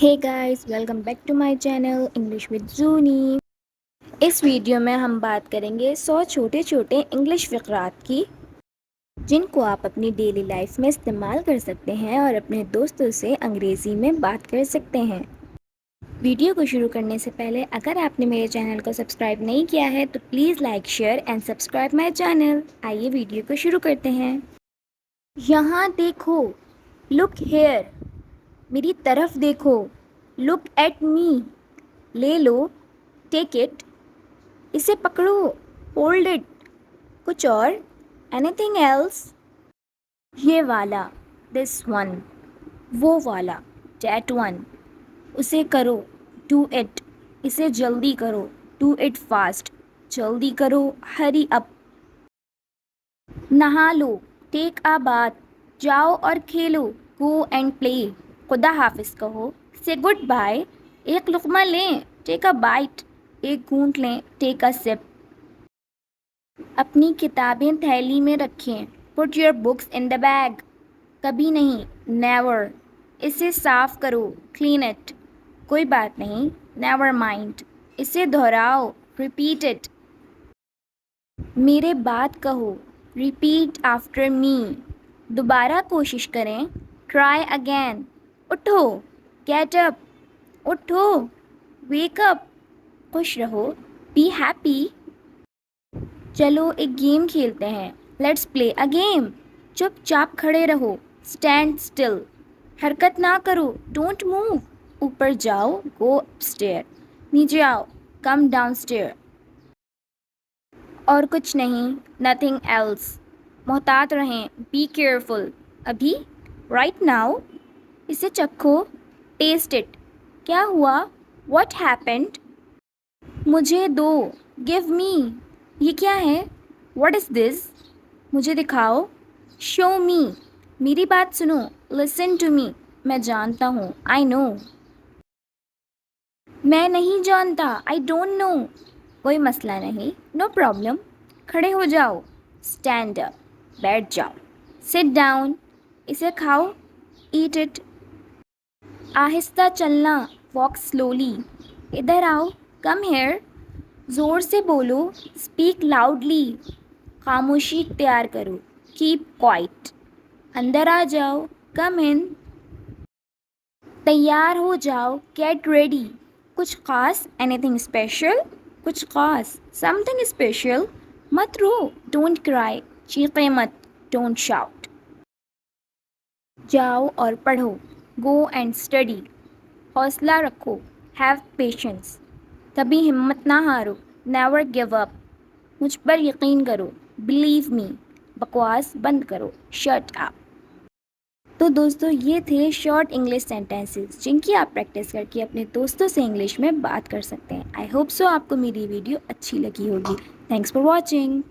Hey guys, welcome back to my channel English with Zuni. इस video में हम बात करेंगे 100 छोटे छोटे इंग्लिश फ़क़रात की जिनको आप अपनी डेली लाइफ में इस्तेमाल कर सकते हैं और अपने दोस्तों से अंग्रेज़ी में बात कर सकते हैं। वीडियो को शुरू करने से पहले अगर आपने मेरे चैनल को सब्सक्राइब नहीं किया है तो please like share and subscribe my channel. आइए वीडियो को शुरू करते हैं। यहाँ देखो, लुक हेयर, मेरी तरफ देखो, लुक एट मी, ले लो, टेक इट, इसे पकड़ो, होल्ड इट, कुछ और, एनीथिंग एल्स, ये वाला, दिस वन, वो वाला, डैट वन, उसे करो, डू इट, इसे जल्दी करो, डू इट फास्ट, जल्दी करो, हरी अप, नहा लो, टेक अ बाथ, जाओ और खेलो, गो एंड प्ले, खुदा हाफिज़ कहो, से गुड बाय, एक लुक़मा लें, टेक अ बाइट, एक घूंट लें, टेक अ सिप, अपनी किताबें थैली में रखें, put your books in the bag, कभी नहीं, नेवर, इसे साफ़ करो, क्लीन इट, कोई बात नहीं, नेवर माइंड, इसे दोहराओ, रिपीट इट, मेरे बात कहो, रिपीट आफ्टर मी, दोबारा कोशिश करें, ट्राई अगेन, उठो, गेट अप, उठो, वेक अप, खुश रहो, बी हैप्पी, चलो एक गेम खेलते हैं, लेट्स प्ले अ गेम, चुपचाप खड़े रहो, स्टैंड स्टिल, हरकत ना करो, डोंट मूव, ऊपर जाओ, गो अपस्टेयर, नीचे आओ, कम डाउनस्टेयर, और कुछ नहीं, नथिंग एल्स, मोहतात रहें, बी केयरफुल, अभी, राइट नाउ, इसे चखो, टेस्ट इट, क्या हुआ, व्हाट हैपेंड, मुझे दो, गिव मी, ये क्या है, व्हाट इज़ दिस, मुझे दिखाओ, शो मी, मेरी बात सुनो, लिसन टू मी, मैं जानता हूँ, आई नो, मैं नहीं जानता, आई डोंट नो, कोई मसला नहीं, नो प्रॉब्लम, खड़े हो जाओ, स्टैंड अप, बैठ जाओ, सिट डाउन, इसे खाओ, ईट इट, आहिस्ता चलना, वॉक स्लोली, इधर आओ, कम हेयर, ज़ोर से बोलो, स्पीक लाउडली, खामोशी इख्तियार करो, कीप क्वाइट, अंदर आ जाओ, कम इन, तैयार हो जाओ, गेट रेडी, कुछ ख़ास, एनीथिंग स्पेशल, कुछ ख़ास, समथिंग स्पेशल, मत रो, डोंट क्राई, चीखें मत, डोंट शाउट, जाओ और पढ़ो, गो एंड स्टडी, हौसला रखो, हैव पेशेंस, कभी हिम्मत ना हारो, नेवर गिव अप, मुझ पर यकीन करो, बिलीव मी, बकवास बंद करो, शट अप। तो दोस्तों ये थे शॉर्ट इंग्लिश सेंटेंसेस जिनकी आप प्रैक्टिस करके अपने दोस्तों से इंग्लिश में बात कर सकते हैं। आई होप सो आपको मेरी वीडियो अच्छी लगी होगी। Thanks for watching.